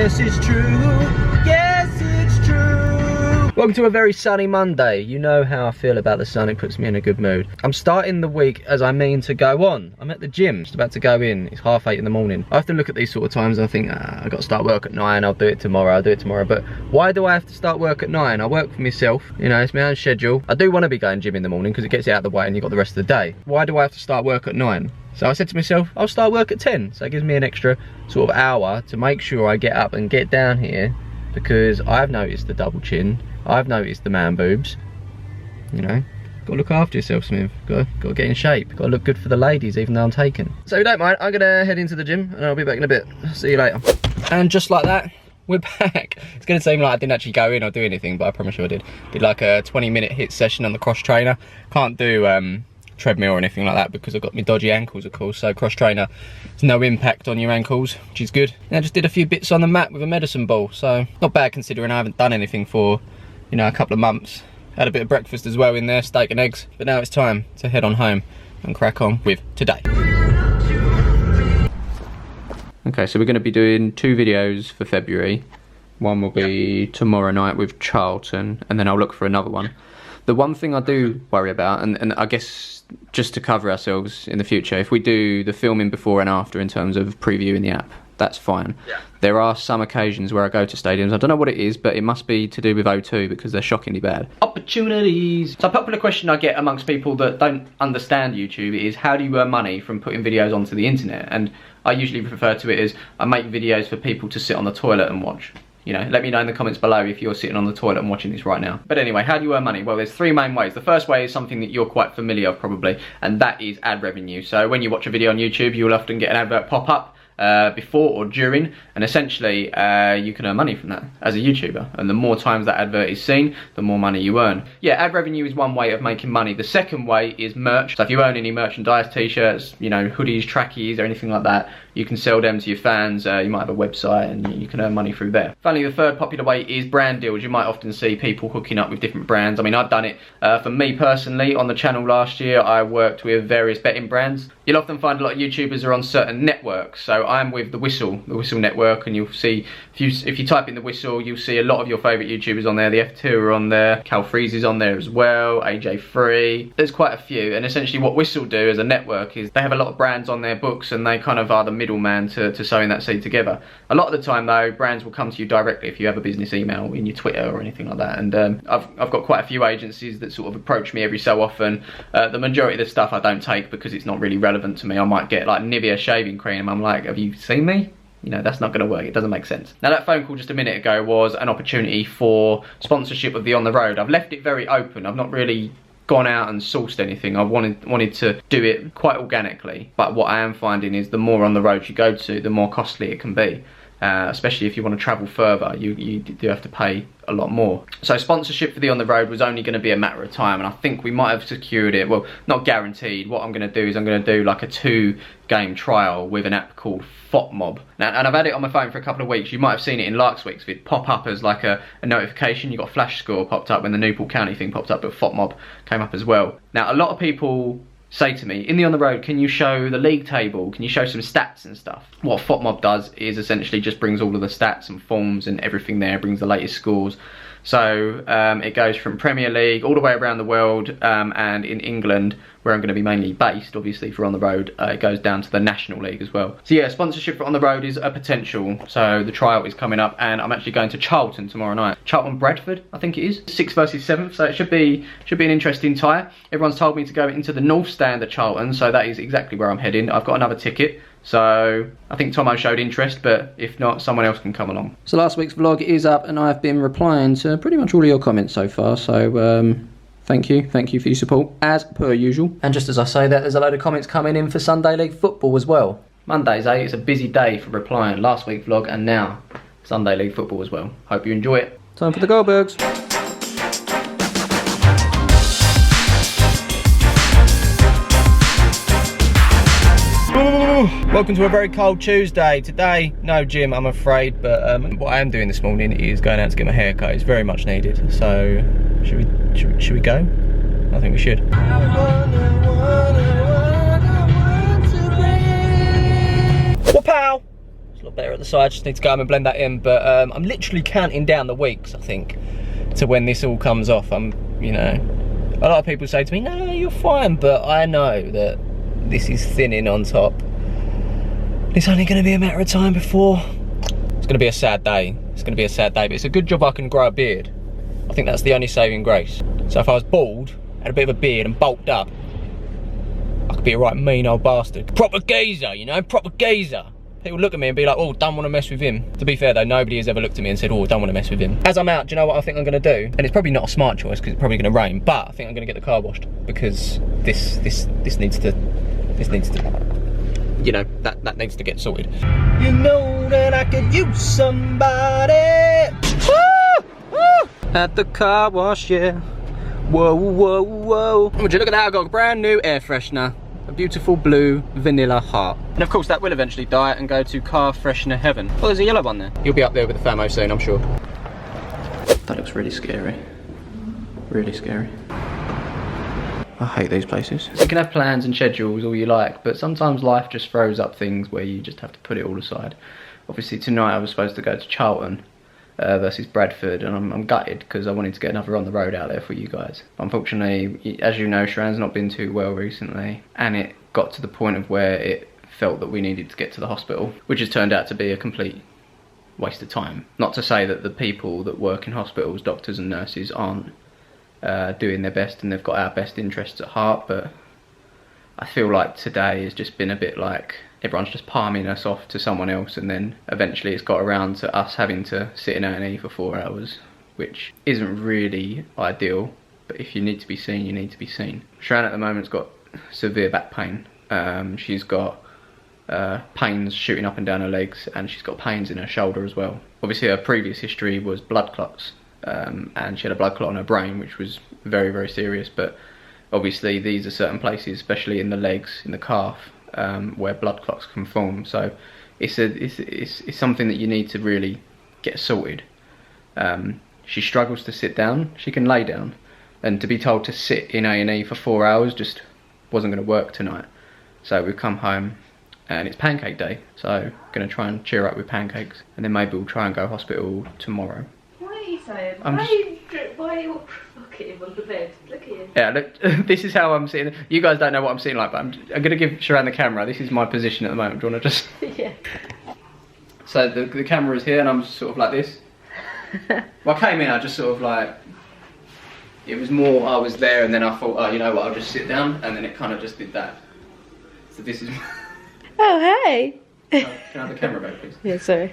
Yes, it's true. Yes, it's true. Welcome to a very sunny Monday. You know how I feel about the sun. It puts me in a good mood. I'm starting the week as I mean to go on. I'm at the gym, just about to go in. It's 8:30 in the morning. I have to look at these sort of times and I think, I've got to start work at 9. I'll do it tomorrow. But why do I have to start work at 9? I work for myself. You know, it's my own schedule. I do want to be going gym in the morning because it gets it out of the way and you've got the rest of the day. Why do I have to start work at 9? So I said to myself, I'll start work at 10. So it gives me an extra sort of hour to make sure I get up and get down here, because I've noticed the double chin. I've noticed the man boobs. You know, gotta look after yourself, Smiv. Gotta get in shape. Gotta look good for the ladies, even though I'm taken. So if you don't mind, I'm gonna head into the gym and I'll be back in a bit. See you later. And just like that, we're back. It's gonna seem like I didn't actually go in or do anything, but I promise you I did. Did like a 20-minute hit session on the cross trainer. Can't do treadmill or anything like that because I've got my dodgy ankles, of course, so cross trainer, there's no impact on your ankles, which is good. And I just did a few bits on the mat with a medicine ball, so not bad considering I haven't done anything for, you know, a couple of months. Had a bit of breakfast as well in there, steak and eggs, but now it's time to head on home and crack on with today. Okay, so we're going to be doing 2 videos for February. One will be tomorrow night with Charlton, and then I'll look for another one. The one thing I do worry about, and I guess just to cover ourselves in the future, if we do the filming before and after in terms of previewing the app, that's fine. Yeah. There are some occasions where I go to stadiums, I don't know what it is, but it must be to do with O2 because they're shockingly bad. Opportunities. So a popular question I get amongst people that don't understand YouTube is, how do you earn money from putting videos onto the internet? And I usually refer to it as, I make videos for people to sit on the toilet and watch. You know, let me know in the comments below if you're sitting on the toilet and watching this right now. But anyway, how do you earn money? Well, there's 3 main ways. The first way is something that you're quite familiar with probably, and that is ad revenue. So when you watch a video on YouTube, you'll often get an advert pop up before or during, and essentially you can earn money from that as a YouTuber, and the more times that advert is seen, the more money you earn. Yeah, ad revenue is one way of making money. The second way is merch. So if you own any merchandise, t-shirts, you know, hoodies, trackies, or anything like that, you can sell them to your fans. You might have a website and you can earn money through there. Finally, the third popular way is brand deals. You might often see people hooking up with different brands. I mean, I've done it for me personally. On the channel last year, I worked with various betting brands. You'll often find a lot of YouTubers are on certain networks. So I'm with the Whistle network, and you'll see, if you type in the Whistle, you'll see a lot of your favourite YouTubers on there. The F2 are on there, Cal Freeze is on there as well, AJ3. There's quite a few, and essentially what Whistle do as a network is they have a lot of brands on their books, and they kind of are the middleman to sewing that seed together. A lot of the time though, brands will come to you directly if you have a business email in your Twitter or anything like that. And I've got quite a few agencies that sort of approach me every so often. The majority of the stuff I don't take because it's not really relevant to me. I might get like Nivea shaving cream, and I'm like, have you seen me? You know, that's not going to work. It doesn't make sense. Now, that phone call just a minute ago was an opportunity for sponsorship of the On The Road. I've left it very open. I've not really gone out and sourced anything. I wanted to do it quite organically, but what I am finding is the more on the road you go to, the more costly it can be. Especially if you want to travel further, you do have to pay a lot more. So sponsorship for the On The Road was only going to be a matter of time, and I think we might have secured it. Well, not guaranteed. What I'm going to do is I'm going to do like a 2-game trial with an app called FOTMob. Now, and I've had it on my phone for a couple of weeks. You might have seen it in last week's vid pop up as like a notification. You got Flash Score popped up when the Newport County thing popped up, but FOTMob came up as well. Now, a lot of people say to me, in the On The Road, can you show the league table? Can you show some stats and stuff? What FOTMob does is essentially just brings all of the stats and forms and everything there, brings the latest scores. So it goes from Premier League all the way around the world, and in England, where I'm going to be mainly based, obviously, for On The Road, it goes down to the National League as well. So yeah, sponsorship for On The Road is a potential. So the trial is coming up, and I'm actually going to Charlton tomorrow night. Charlton Bradford, I think it is. 6th versus 7th, so it should be an interesting tie. Everyone's told me to go into the North Stand at Charlton, so that is exactly where I'm heading. I've got another ticket. So I think Tomo showed interest, but if not, someone else can come along. So last week's vlog is up, and I've been replying to pretty much all of your comments so far. So thank you for your support, as per usual. And just as I say that, there's a load of comments coming in for Sunday League football as well. Mondays, it's a busy day for replying. Last week's vlog, and now Sunday League football as well. Hope you enjoy it. Time for the Goldbergs. Welcome to a very cold Tuesday. Today, no gym, I'm afraid, but what I am doing this morning is going out to get my hair cut. It's very much needed. So, should we go? I think we should. Well, pal, a lot better at the side. Just need to go home and blend that in. But I'm literally counting down the weeks, I think, to when this all comes off. You know, a lot of people say to me, no, you're fine. But I know that this is thinning on top. It's only going to be a matter of time before. It's going to be a sad day. It's going to be a sad day, but it's a good job I can grow a beard. I think that's the only saving grace. So if I was bald, had a bit of a beard and bulked up, I could be a right mean old bastard. Proper geezer, you know, proper geezer. People look at me and be like, oh, don't want to mess with him. To be fair though, nobody has ever looked at me and said, oh, don't want to mess with him. As I'm out, do you know what I think I'm going to do? And it's probably not a smart choice because it's probably going to rain, but I think I'm going to get the car washed because this needs to, you know, that needs to get sorted. You know that I could use somebody. Woo! Woo! At the car wash, yeah. Whoa, whoa, whoa. Would you look at that? I've got a brand new air freshener. A beautiful blue vanilla heart. And of course that will eventually die and go to car freshener heaven. Oh, there's a yellow one there. You'll be up there with the famo soon, I'm sure. That looks really scary. Really scary. I hate these places. You can have plans and schedules all you like, but sometimes life just throws up things where you just have to put it all aside. Obviously tonight I was supposed to go to Charlton versus Bradford, and I'm gutted because I wanted to get another on the road out there for you guys. Unfortunately, as you know, Sharon's not been too well recently, and it got to the point of where it felt that we needed to get to the hospital, which has turned out to be a complete waste of time. Not to say that the people that work in hospitals, doctors and nurses, aren't doing their best and they've got our best interests at heart, but I feel like today has just been a bit like everyone's just palming us off to someone else, and then eventually it's got around to us having to sit in A&E for 4 hours, which isn't really ideal, but if you need to be seen, you need to be seen. Sharon at the moment's got severe back pain. She's got pains shooting up and down her legs, and she's got pains in her shoulder as well. Obviously her previous history was blood clots, and she had a blood clot on her brain, which was very, very serious, but obviously these are certain places, especially in the legs, in the calf, where blood clots can form. So it's something that you need to really get sorted. She struggles to sit down. She can lay down, and to be told to sit in A&E for 4 hours just wasn't going to work tonight. So we've come home and it's pancake day, so going to try and cheer up with pancakes, and then maybe we'll try and go hospital tomorrow. What are you saying? Why are you look at him on the bed? Look at him. Yeah, look, this is how I'm sitting. You guys don't know what I'm sitting like, but I'm going to give Sharon the camera. This is my position at the moment. Do you want to just... Yeah. So the camera is here and I'm just sort of like this. Well, I came in, I just sort of like... It was more, I was there and then I thought, oh, you know what, I'll just sit down, and then it kind of just did that. So this is... Oh, hey. Can I have the camera back, please? Yeah, sorry.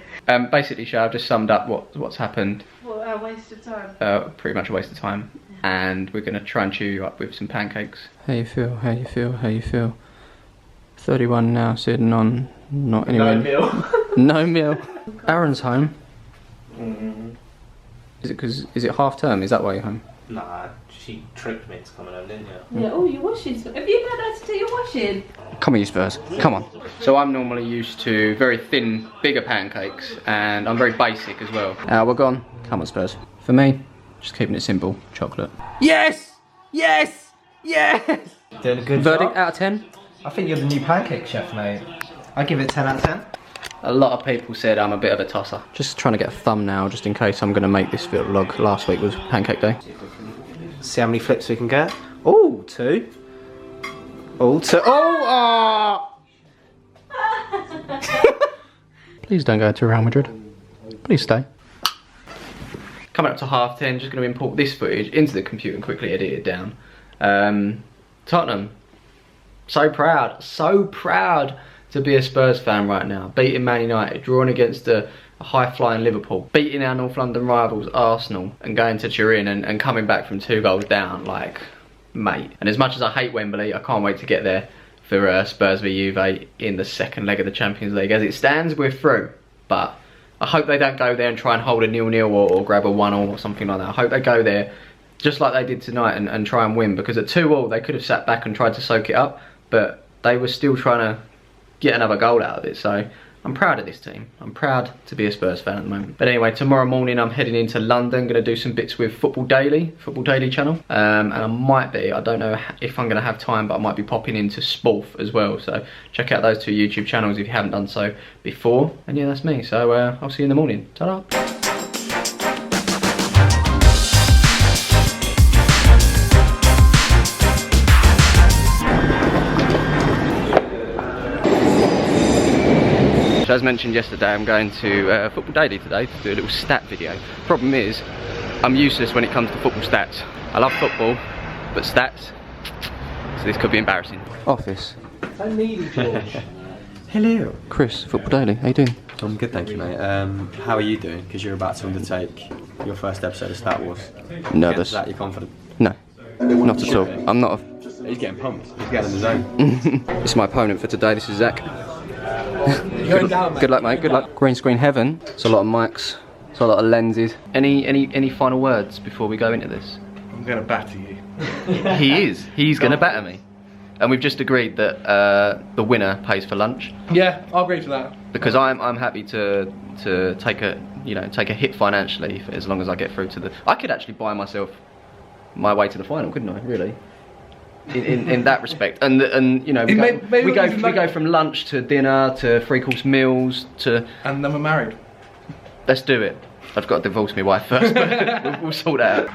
Basically, Sharon, I've just summed up what's happened. What a waste of time. Pretty much a waste of time. Yeah. And we're going to try and cheer you up with some pancakes. How you feel? How you feel? How you feel? 31 now, sitting on not anywhere. No meal. No meal. Aaron's home. Mm-hmm. Is it half term? Is that why you're home? Nah, she tricked me into coming home, didn't you? Yeah, oh, your washing. Have you had her to do your washing? Come on, you Spurs. Come on. So I'm normally used to very thin, bigger pancakes, and I'm very basic as well. We're gone. Come on, Spurs. For me, just keeping it simple. Chocolate. Yes! Yes! Yes! Doing a good Verdict job. out of 10? I think you're the new pancake chef, mate. I give it 10 out of 10. A lot of people said I'm a bit of a tosser. Just trying to get a thumbnail just in case I'm going to make this vlog. Last week was pancake day. See how many flips we can get. Oh, 2. Oh, 2. Oh! Please don't go to Real Madrid. Please stay. Coming up to 10:30, just going to import this footage into the computer and quickly edit it down. Tottenham. So proud to be a Spurs fan right now. Beating Man United, drawing against a high-flying Liverpool, beating our North London rivals Arsenal, and going to Turin and coming back from 2 goals down, like, mate. And as much as I hate Wembley, I can't wait to get there for Spurs v Juve in the second leg of the Champions League. As it stands, we're through, but I hope they don't go there and try and hold a 0-0 or grab a 1-0 or something like that. I hope they go there just like they did tonight and try and win, because at 2-2 they could have sat back and tried to soak it up, but they were still trying to get another goal out of it. So I'm proud of this team. I'm proud to be a Spurs fan at the moment. But anyway, tomorrow morning I'm heading into London. Going to do some bits with Football Daily channel. And I might be, I don't know if I'm going to have time, but I might be popping into Spoof as well. So check out those 2 YouTube channels if you haven't done so before. And yeah, that's me. So I'll see you in the morning. Ta-da! So as mentioned yesterday, I'm going to Football Daily today to do a little stat video. Problem is, I'm useless when it comes to football stats. I love football, but stats, so this could be embarrassing. Office. I need it, George. Hello. Chris, Football Daily, how you doing? I'm good, thank you, mate. How are you doing? Because you're about to undertake your first episode of Star Wars. Nervous. Is that you confident? No, not at all. I'm not He's getting pumped. He's getting in the zone. This is my opponent for today, this is Zach. Good luck, mate. Good luck. Green screen heaven. It's a lot of mics. It's a lot of lenses. Any final words before we go into this? I'm gonna batter you. He is. He's gonna batter me. And we've just agreed that the winner pays for lunch. Yeah, I'll agree to that. Because I'm happy to take a hit financially for, as long as I get through to the. I could actually buy myself my way to the final, couldn't I? Really. In that respect, and you know, we go from lunch to dinner to 3-course meals to. And then we're married. Let's do it. I've got to divorce my wife first, but we'll sort that out.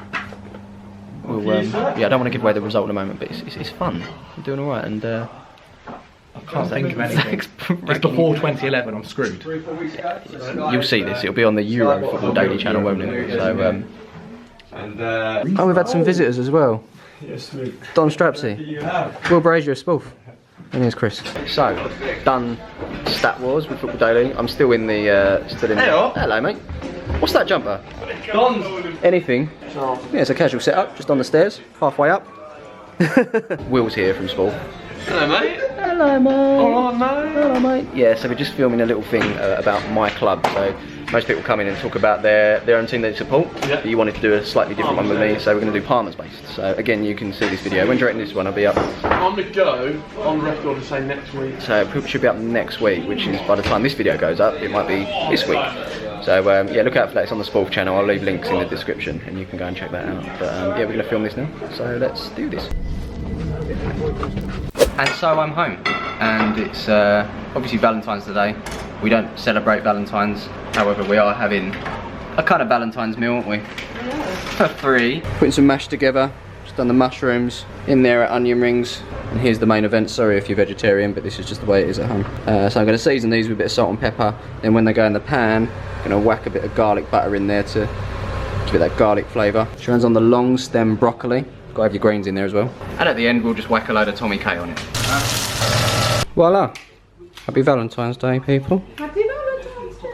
Yeah, I don't want to give away the result at the moment, but it's fun. I'm doing all right, and I can't think of anything. It's before 2011. I'm screwed. You'll see this. It'll be on the Euro Football Daily channel, won't it? So. Oh, we've had some visitors as well. Yes, Smiv. Don Strapsy, Will Brazier of Spoof, and here's Chris. So, done Stat Wars with Football Daily. I'm still in the, Hello, mate. What's that jumper? Anything? Yeah, it's a casual setup, just on the stairs, halfway up. Will's here from Spoof. Hello, mate. Hello, mate. Oh, no. Hello, mate. Yeah, so we're just filming a little thing about my club. So most people come in and talk about their own team they support. Yeah. But you wanted to do a slightly different one with me, so we're going to do Palmer's based. So again, you can see this video. When do you reckon this one will be up? I'm going to go on record and say next week. So it should be up next week, which is by the time this video goes up, it might be this week. So yeah, look out for that. It's on the Spoof channel. I'll leave links in the description, and you can go and check that out. But yeah, we're going to film this now. So let's do this. And so I'm home, and it's obviously Valentine's today. We don't celebrate Valentine's, however we are having a kind of Valentine's meal, aren't we? For free. Putting some mash together, just done the mushrooms, in there at onion rings, and here's the main event. Sorry if you're vegetarian, but this is just the way it is at home. So I'm going to season these with a bit of salt and pepper, then when they go in the pan, I'm going to whack a bit of garlic butter in there to give it that garlic flavour. Sharon's on the long stem broccoli. Got to have your greens in there as well. And at the end, we'll just whack a load of Tommy K on it. Voila! Happy Valentine's Day, people. Happy Valentine's Day.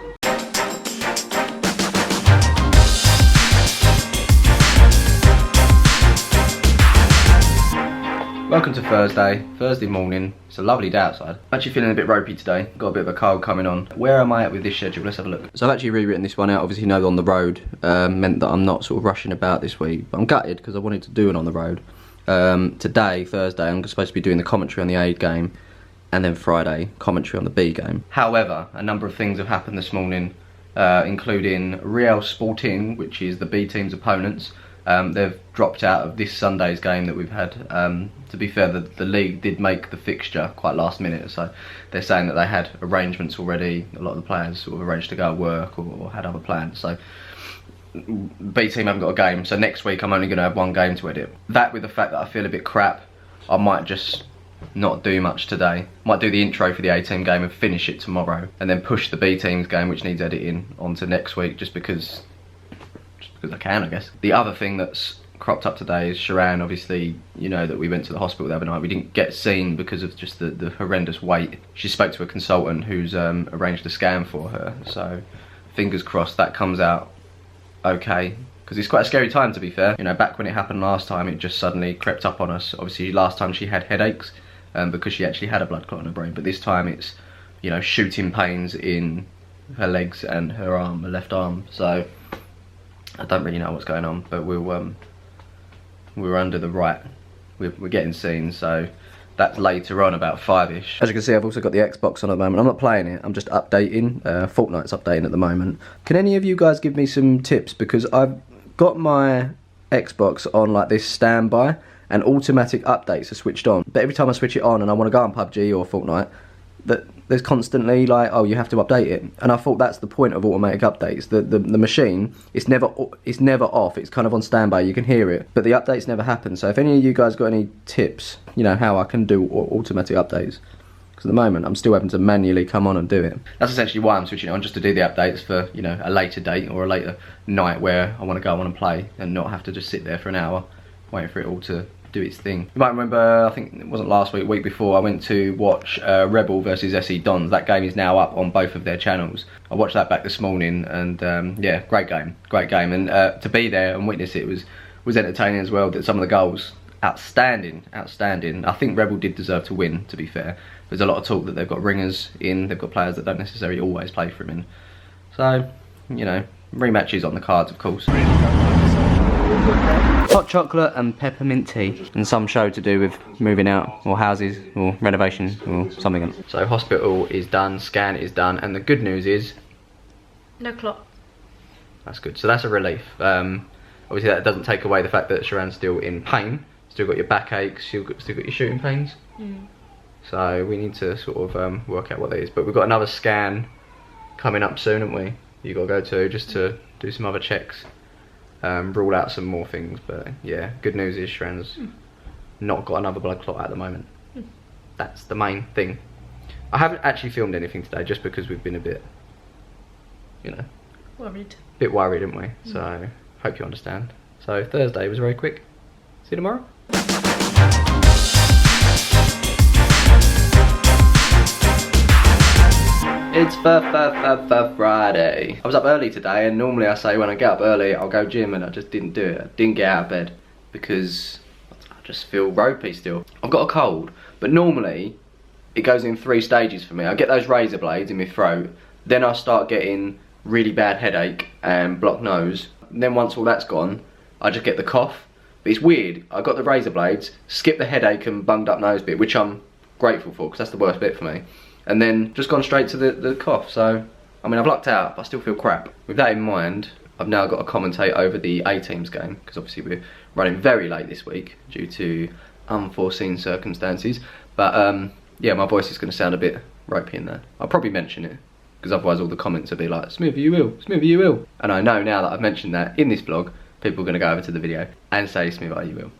Welcome to Thursday morning. It's a lovely day outside. I'm actually feeling a bit ropey today. Got a bit of a cold coming on. Where am I at with this schedule? Let's have a look. So I've actually rewritten this one out. Obviously, you know, on the road meant that I'm not sort of rushing about this week. But I'm gutted because I wanted to do it on the road. Today, Thursday, I'm supposed to be doing the commentary on the A game, and then Friday, commentary on the B game. However, a number of things have happened this morning, including Real Sporting, which is the B team's opponents. They've dropped out of this Sunday's game that we've had. To be fair, the league did make the fixture quite last minute, so they're saying that they had arrangements already. A lot of the players sort of arranged to go work or had other plans. So B team haven't got a game, so next week I'm only going to have one game to edit. That with the fact that I feel a bit crap, I might just not do much today. Might do the intro for the A team game and finish it tomorrow, and then push the B team's game, which needs editing, onto next week, just because I can, I guess. The other thing that's cropped up today is Sharon. Obviously, you know that we went to the hospital the other night. We didn't get seen because of just the horrendous wait. She spoke to a consultant who's arranged a scan for her, so fingers crossed that comes out okay, because it's quite a scary time, to be fair. You know, back when it happened last time, it just suddenly crept up on us. Obviously last time she had headaches because she actually had a blood clot in her brain, but this time it's, you know, shooting pains in her legs and her arm, her left arm. So I don't really know what's going on, but we're under the right. We're getting seen, so That's later on, about 5ish. As you can see, I've also got the Xbox on at the moment. I'm not playing it, I'm just updating. Fortnite's updating at the moment. Can any of you guys give me some tips? Because I've got my Xbox on like this standby, and automatic updates are switched on. But every time I switch it on and I want to go on PUBG or Fortnite, there's constantly like, oh, you have to update it. And I thought that's the point of automatic updates. The machine, it's never off. It's kind of on standby. You can hear it, but the updates never happen. So if any of you guys got any tips, you know, how I can do automatic updates, because at the moment I'm still having to manually come on and do it. That's essentially why I'm switching it on, just to do the updates for, you know, a later date or a later night where I want to go on and play and not have to just sit there for an hour waiting for it all to do its thing. You might remember, I think it wasn't last week, week before, I went to watch Rebel versus SE Dons. That game is now up on both of their channels. I watched that back this morning, and yeah, great game, and to be there and witness it was entertaining as well. That some of the goals, outstanding. I think Rebel did deserve to win, to be fair. There's a lot of talk that they've got ringers in, they've got players that don't necessarily always play for them in. So, you know, rematches on the cards, of course. Hot chocolate and peppermint tea, and some show to do with moving out or houses or renovation or something. So hospital is done, scan is done, and the good news is No clot. that's good. So that's a relief. Obviously that doesn't take away the fact that Sharan's still in pain. Still got your backaches, still got your shooting pains. So we need to sort of work out what that is. But we've got another scan coming up soon, haven't we? You got to go to, just to do some other checks. Rule out some more things, but yeah, good news is Sharan's not got another blood clot at the moment. That's the main thing. I haven't actually filmed anything today just because we've been a bit, you know, Worried. bit worried, didn't we? So hope you understand. So Thursday was very quick. See you tomorrow. It's Friday. I was up early today, and normally I say when I get up early I'll go gym, and I just didn't do it. I didn't get out of bed because I just feel ropey still. I've got a cold, but normally it goes in 3 stages for me. I get those razor blades in my throat, then I start getting really bad headache and blocked nose. And then once all that's gone, I just get the cough. But it's weird, I got the razor blades, skip the headache and bunged up nose bit, which I'm grateful for because that's the worst bit for me. And then just gone straight to the cough. So, I mean, I've lucked out, but I still feel crap. With that in mind, I've now got to commentate over the A-Teams game, because obviously we're running very late this week due to unforeseen circumstances. But yeah, my voice is going to sound a bit ropey in there. I'll probably mention it, because otherwise all the comments will be like, Smiv, are you ill? Smiv, are you ill? And I know now that I've mentioned that in this vlog, people are going to go over to the video and say, Smiv, are you ill?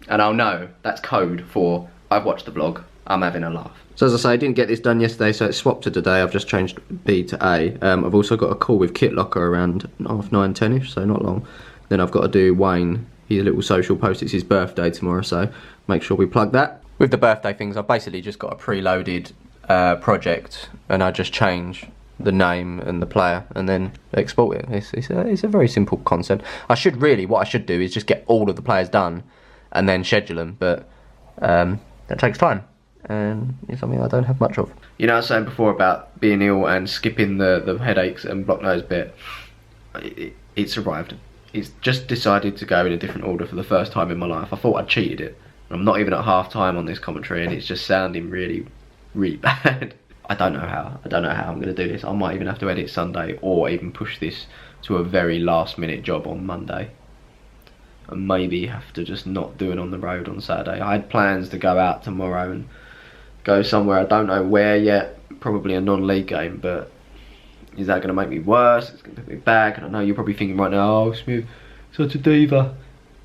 And I'll know that's code for, I've watched the vlog, I'm having a laugh. So as I say, I didn't get this done yesterday, so it's swapped to today. I've just changed B to A. I've also got a call with Kit Locker around 9:30, 10ish, so not long. Then I've got to do Wayne, his little social post. It's his birthday tomorrow, so make sure we plug that. With the birthday things, I've basically just got a preloaded project, and I just change the name and the player and then export it. It's a very simple concept. What I should do is just get all of the players done and then schedule them, but that takes time, and it's something I don't have much of. You know, I was saying before about being ill and skipping the headaches and blocked nose bit. It's arrived. It's just decided to go in a different order for the first time in my life. I thought I'd cheated it. I'm not even at half time on this commentary, and it's just sounding really, really bad. I don't know how I'm going to do this. I might even have to edit Sunday, or even push this to a very last minute job on Monday. And maybe have to just not do it on the road on Saturday. I had plans to go out tomorrow and go somewhere, I don't know where yet, probably a non-league game, but is that going to make me worse? It's going to make me back, and I know you're probably thinking right now, oh Smiv, such a diva,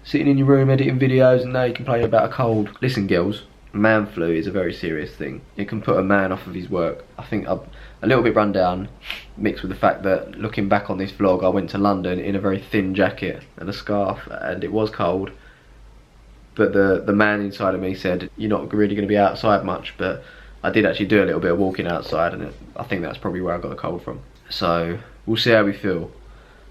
sitting in your room editing videos and now you complain about a cold. Listen girls, man flu is a very serious thing. It can put a man off of his work. I think I'm a little bit run down, mixed with the fact that looking back on this vlog, I went to London in a very thin jacket and a scarf, and it was cold. But the man inside of me said, you're not really going to be outside much, but I did actually do a little bit of walking outside, and I think that's probably where I got the cold from. So we'll see how we feel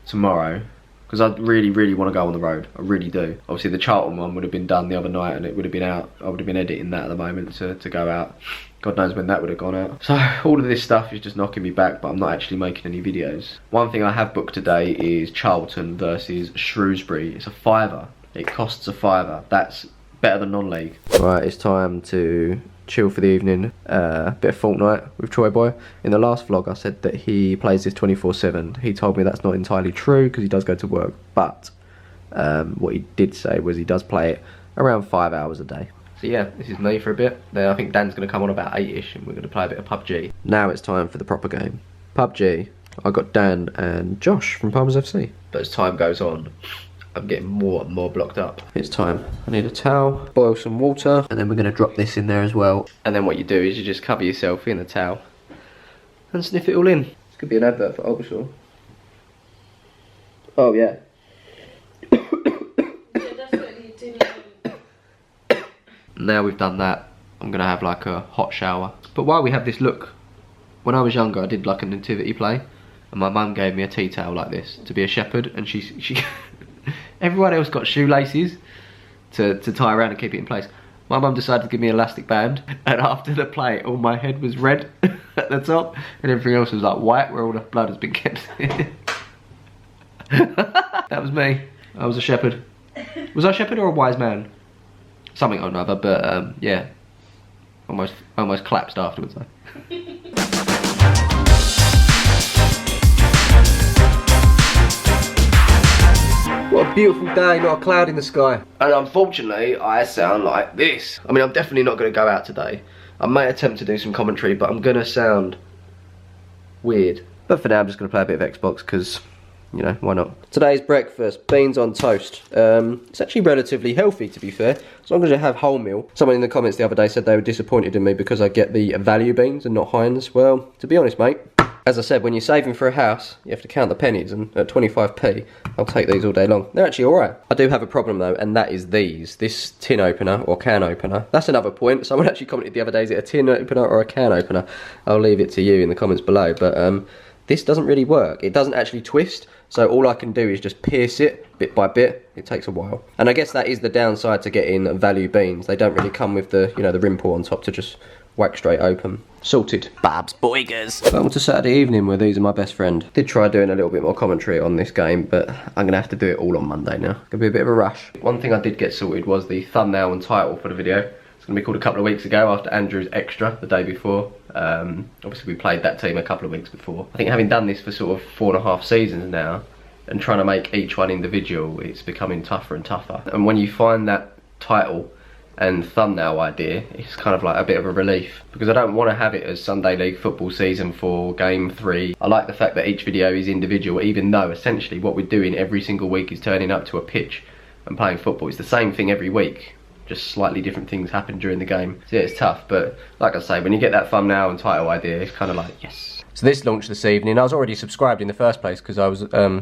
tomorrow, because I really, really want to go on the road. I really do. Obviously the Charlton one would have been done the other night, and it would have been out. I would have been editing that at the moment to go out. God knows when that would have gone out. So all of this stuff is just knocking me back, but I'm not actually making any videos. One thing I have booked today is Charlton versus Shrewsbury. It's a £5. It costs a £5. That's better than non-league. Right, it's time to chill for the evening, bit of Fortnite with Troy Boy. In the last vlog I said that he plays this 24/7. He told me that's not entirely true because he does go to work, but what he did say was he does play it around 5 hours a day. So yeah, this is me for a bit. Then I think Dan's going to come on about 8ish and we're going to play a bit of PUBG. Now it's time for the proper game. PUBG. I got Dan and Josh from Palmers FC. But as time goes on, I'm getting more and more blocked up. It's time. I need a towel, boil some water, and then we're going to drop this in there as well. And then what you do is you just cover yourself in a towel and sniff it all in. This could be an advert for Ultrashaw. Oh yeah. Now we've done that, I'm going to have like a hot shower. But while we have this look, when I was younger I did like a nativity play, and my mum gave me a tea towel like this to be a shepherd, and she everyone else got shoelaces to tie around and keep it in place. My mum decided to give me an elastic band, and after the play all my head was red at the top and everything else was like white where all the blood has been kept. That was me. I was a shepherd. Was I a shepherd or a wise man? Something or another, but yeah, almost collapsed afterwards though. What a beautiful day, not a cloud in the sky. And unfortunately, I sound like this. I mean, I'm definitely not going to go out today. I may attempt to do some commentary, but I'm going to sound weird. But for now, I'm just going to play a bit of Xbox because, you know, why not? Today's breakfast, beans on toast. It's actually relatively healthy, to be fair, as long as you have wholemeal. Someone in the comments the other day said they were disappointed in me because I get the value beans and not Heinz. Well, to be honest, mate, as I said, when you're saving for a house, you have to count the pennies, and at 25p, I'll take these all day long. They're actually alright. I do have a problem though, and that is these. This tin opener, or can opener. That's another point. Someone actually commented the other day, is it a tin opener or a can opener? I'll leave it to you in the comments below, but this doesn't really work. It doesn't actually twist, so all I can do is just pierce it bit by bit. It takes a while. And I guess that is the downside to getting value beans. They don't really come with the, you know, the rim pull on top to just whack straight open. Sorted. Babs Boygers. Welcome to Saturday evening where these are my best friend. Did try doing a little bit more commentary on this game, but I'm gonna have to do it all on Monday now. Gonna be a bit of a rush. One thing I did get sorted was the thumbnail and title for the video. It's gonna be called a couple of weeks ago after Andrew's extra the day before. Obviously we played that team a couple of weeks before. I think having done this for sort of 4.5 seasons now, and trying to make each one individual, it's becoming tougher and tougher. And when you find that title and thumbnail idea, it's kind of like a bit of a relief, because I don't want to have it as Sunday League Football Season 4 Game 3. I like the fact that each video is individual, even though essentially what we're doing every single week is turning up to a pitch and playing football. It's the same thing every week, just slightly different things happen during the game. So yeah, it's tough, but like I say, when you get that thumbnail and title idea, it's kind of like, yes. So this launched this evening. I was already subscribed in the first place because I was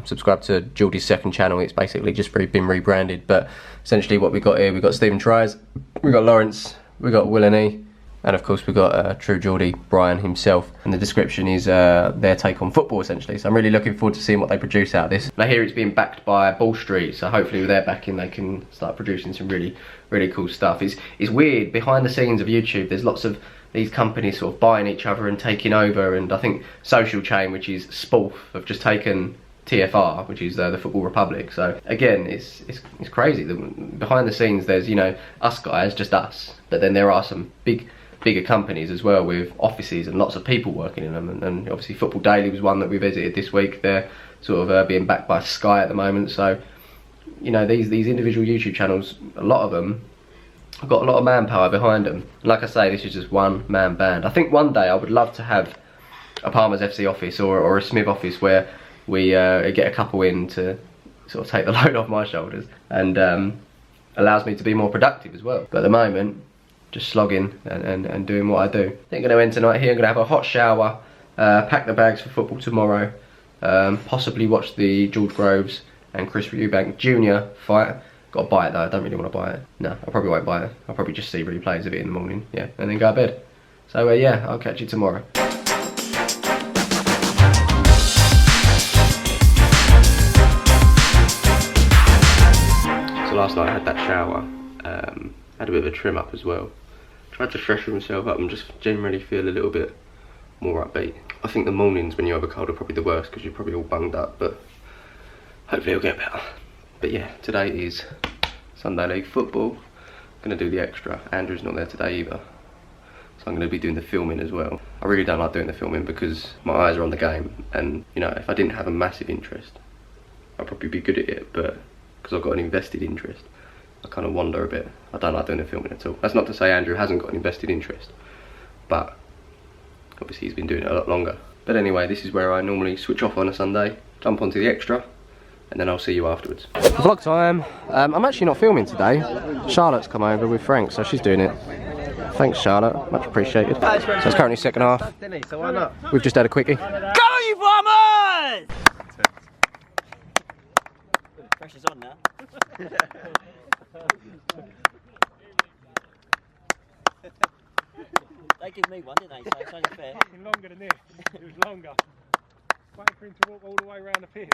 subscribed to Geordie's second channel. It's basically just been rebranded, but essentially what we got here, we got Stephen Tries, we got Lawrence, we got Will and E, and of course we got True Geordie, Brian himself. And the description is their take on football essentially. So I'm really looking forward to seeing what they produce out of this. And I hear it's being backed by Ball Street, so hopefully with their backing they can start producing some really cool stuff. It's weird, behind the scenes of YouTube there's lots of these companies sort of buying each other and taking over, and I think Social Chain, which is Spoof, have just taken TFR, which is the Football Republic. So again, it's crazy. Behind the scenes there's, you know, us guys, just us, but then there are some bigger companies as well with offices and lots of people working in them, and obviously Football Daily was one that we visited this week. They're sort of being backed by Sky at the moment, so you know, these individual YouTube channels, a lot of them have got a lot of manpower behind them. Like I say, this is just one man band. I think one day I would love to have a Palmers FC office or a Smiv office where we get a couple in to sort of take the load off my shoulders, and allows me to be more productive as well. But at the moment, just slogging and doing what I do. I think I'm going to end tonight here. I'm going to have a hot shower, pack the bags for football tomorrow, possibly watch the George Groves and Chris Eubank Jr. fight. Got to buy it though, I don't really want to buy it. No, I probably won't buy it. I'll probably just see replays of it in the morning, yeah, and then go to bed. So yeah, I'll catch you tomorrow. So last night I had that shower, had a bit of a trim up as well. Tried to freshen myself up and just generally feel a little bit more upbeat. I think the mornings when you have a cold are probably the worst because you're probably all bunged up, but hopefully it'll get better. But yeah, today is Sunday League Football. Gonna do the extra. Andrew's not there today either. So I'm going to be doing the filming as well. I really don't like doing the filming because my eyes are on the game, and you know, if I didn't have a massive interest, I'd probably be good at it, but because I've got an invested interest, I kind of wander a bit. I don't like doing the filming at all. That's not to say Andrew hasn't got an invested interest, but obviously he's been doing it a lot longer. But anyway, this is where I normally switch off on a Sunday, jump onto the extra, and then I'll see you afterwards. Vlog time. I'm actually not filming today. Charlotte's come over with Frank, so she's doing it. Thanks, Charlotte. Much appreciated. So it's currently second half. We've just had a quickie. Go, you farmers! Pressure's on now. They give me one, didn't they? So it's only fair. Longer than this. It was longer. Waiting for him to walk all the way around the pitch.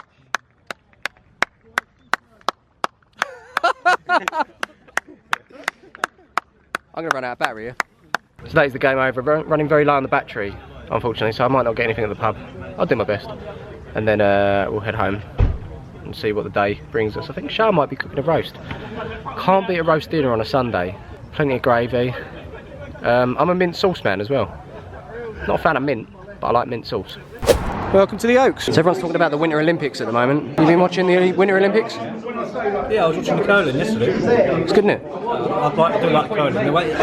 I'm going to run out of battery here. Today's the game over. Running very low on the battery, unfortunately, so I might not get anything at the pub. I'll do my best. And then we'll head home and see what the day brings us. I think Shah might be cooking a roast. Can't beat a roast dinner on a Sunday. Plenty of gravy. I'm a mint sauce man as well. Not a fan of mint, but I like mint sauce. Welcome to the Oaks. So everyone's talking about the Winter Olympics at the moment. You been watching the Winter Olympics? Yeah, I was watching the curling yesterday. It's good, isn't it? I do like curling. The way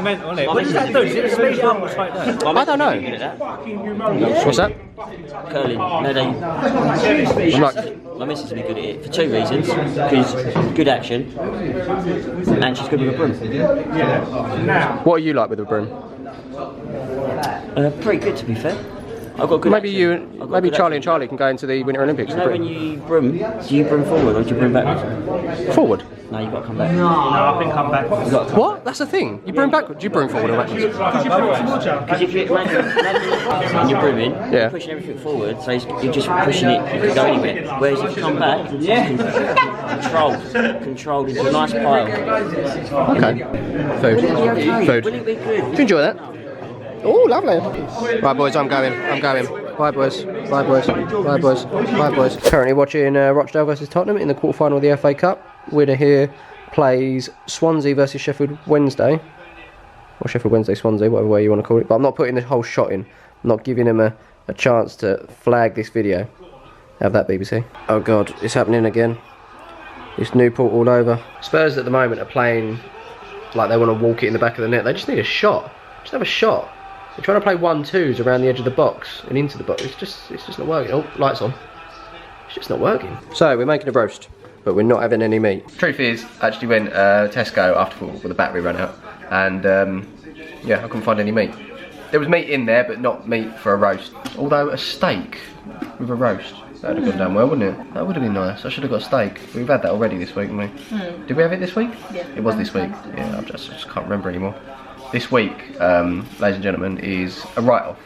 mental, isn't it? What does that do? Is it speed up or like that? I don't know. What's that? Curling. No, they. I'm like, My missus will be good at it for two reasons. Because good action, and she's good with a broom. what are you like with a broom? Pretty good, to be fair. I've got good Maybe action. maybe Charlie and Charlie can go into the Winter Olympics. You know when you broom, do you broom forward or do you broom backwards? Forward. No, you've got to come back. No, I think I'm back. What? That's the thing. You broom backwards. Do you broom forward or backwards? Because if you're when you're brooming, Yeah. you're pushing everything forward, so you're just pushing it, you can go anywhere. Whereas if you come back, controlled into a nice pile. Okay. Food. Will it be good? Do you enjoy that? Oh, lovely. Right, boys, I'm going. Bye, boys. Bye, boys. Bye, boys. Bye, boys. Currently watching Rochdale versus Tottenham in the quarterfinal of the FA Cup. Winner here plays Swansea versus Sheffield Wednesday. Or Sheffield Wednesday, Swansea, whatever way you want to call it. But I'm not putting the whole shot in. I'm not giving him a chance to flag this video. Have that, BBC. Oh, God, it's happening again. It's Newport all over. Spurs at the moment are playing like they want to walk it in the back of the net. They just need a shot. Just have a shot. They're trying to play 1-2s around the edge of the box and into the box. It's just not working. Oh, lights on. It's just not working. So we're making a roast, but we're not having any meat. Truth is, I actually went Tesco after football with the battery ran out, and yeah, I couldn't find any meat. There was meat in there, but not meat for a roast. Although a steak with a roast, that would have gone down well, wouldn't it? That would have been nice. I should have got steak. We've had that already this week, haven't we? Did we have it this week? Yeah. It was this week. Yeah, I just can't remember anymore. This week, ladies and gentlemen, is a write-off.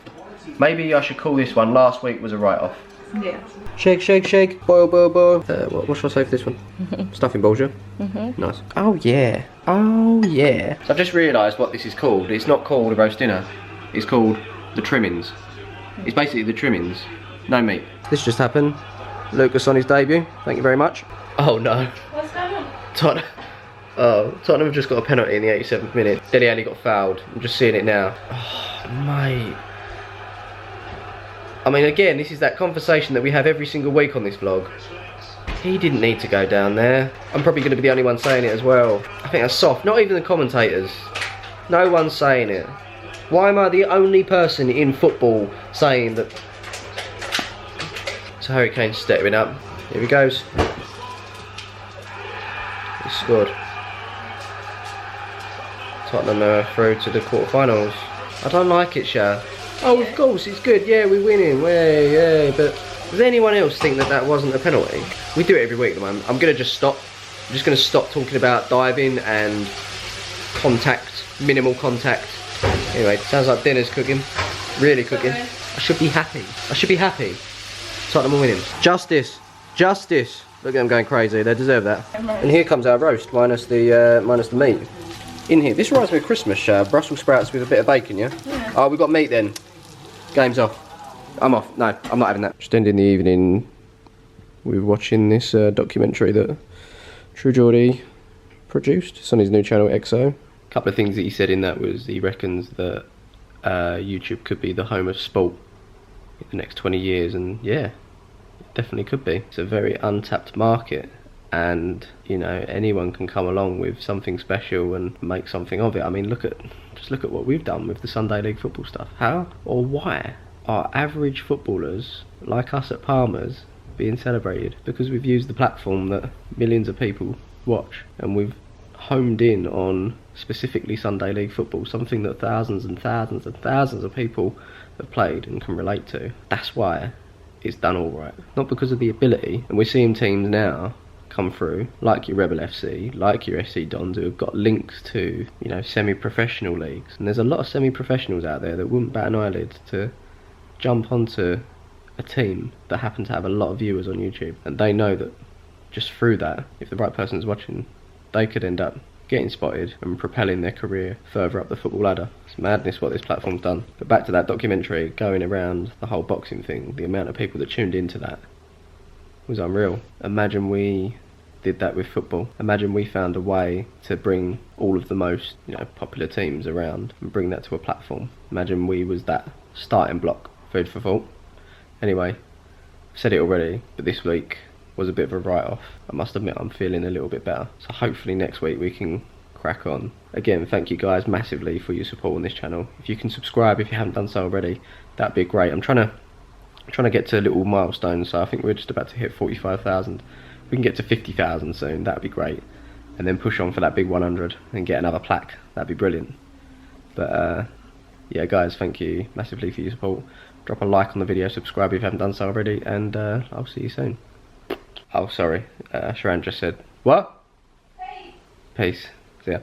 Maybe I should call this one "Last Week Was a Write-Off." Yeah. Shake, shake, shake. Boil, boil, boil. What should I say for this one? Stuffing balls, yeah? Nice. Oh, yeah. Oh, yeah. So I've just realised what this is called. It's not called a roast dinner. It's called the trimmings. It's basically the trimmings. No meat. This just happened. Lucas on his debut. Thank you very much. Oh, no. What's going on? Tottenham have just got a penalty in the 87th minute. Dele Alli got fouled. I'm just seeing it now. Oh, mate. I mean, again, this is that conversation that we have every single week on this vlog. He didn't need to go down there. I'm probably going to be the only one saying it as well. I think that's soft. Not even the commentators. No one's saying it. Why am I the only person in football saying that? So Harry Kane's stepping up. Here he goes. He scored. Tottenham are through to the quarterfinals. I don't like it, Shah. Oh, of course, it's good. Yeah, we're winning. Yeah. But does anyone else think that that wasn't a penalty? We do it every week at the moment. I'm going to just stop. I'm just going to stop talking about diving and contact, minimal contact. Anyway, sounds like dinner's cooking. Really cooking. I should be happy. I should be happy. Tottenham are winning. Justice. Justice. Look at them going crazy. They deserve that. And here comes our roast, minus the meat. In here. This reminds me of Christmas. Brussels sprouts with a bit of bacon, yeah? Yeah. Oh, we've got meat then. Game's off. I'm off. No, I'm not having that. Just ending the evening with watching this documentary that True Geordie produced. It's on his new channel, XO. couple of things that he said in that was he reckons that YouTube could be the home of sport in the next 20 years, and yeah, it definitely could be. It's a very untapped market, and you know, anyone can come along with something special and make something of it. I mean, just look at what we've done with the Sunday League football stuff. How or why are average footballers like us at Palmer's being celebrated? Because we've used the platform that millions of people watch, and we've homed in on specifically Sunday League football, something that thousands and thousands and thousands of people have played and can relate to. That's why it's done all right, not because of the ability. And we're seeing teams now come through, like your Rebel FC, like your FC Dons, who have got links to, you know, semi-professional leagues. And there's a lot of semi-professionals out there that wouldn't bat an eyelid to jump onto a team that happen to have a lot of viewers on YouTube, and they know that just through that, if the right person's watching, they could end up getting spotted and propelling their career further up the football ladder. It's madness what this platform's done. But back to that documentary, going around the whole boxing thing, the amount of people that tuned into that was unreal. Imagine we did that with football. Imagine we found a way to bring all of the most, you know, popular teams around and bring that to a platform. Imagine we was that starting block. Food for thought. Anyway, I've said it already, but this week was a bit of a write-off. I must admit I'm feeling a little bit better. So hopefully next week we can crack on. Again, thank you guys massively for your support on this channel. If you can subscribe if you haven't done so already, that'd be great. I'm trying to get to little milestones, so I think we're just about to hit 45,000. We can get to 50,000 soon, that'd be great. And then push on for that big 100 and get another plaque. That'd be brilliant. But yeah guys, thank you massively for your support. Drop a like on the video, subscribe if you haven't done so already, and I'll see you soon. Oh sorry, Sharon just said, what? Peace. See ya.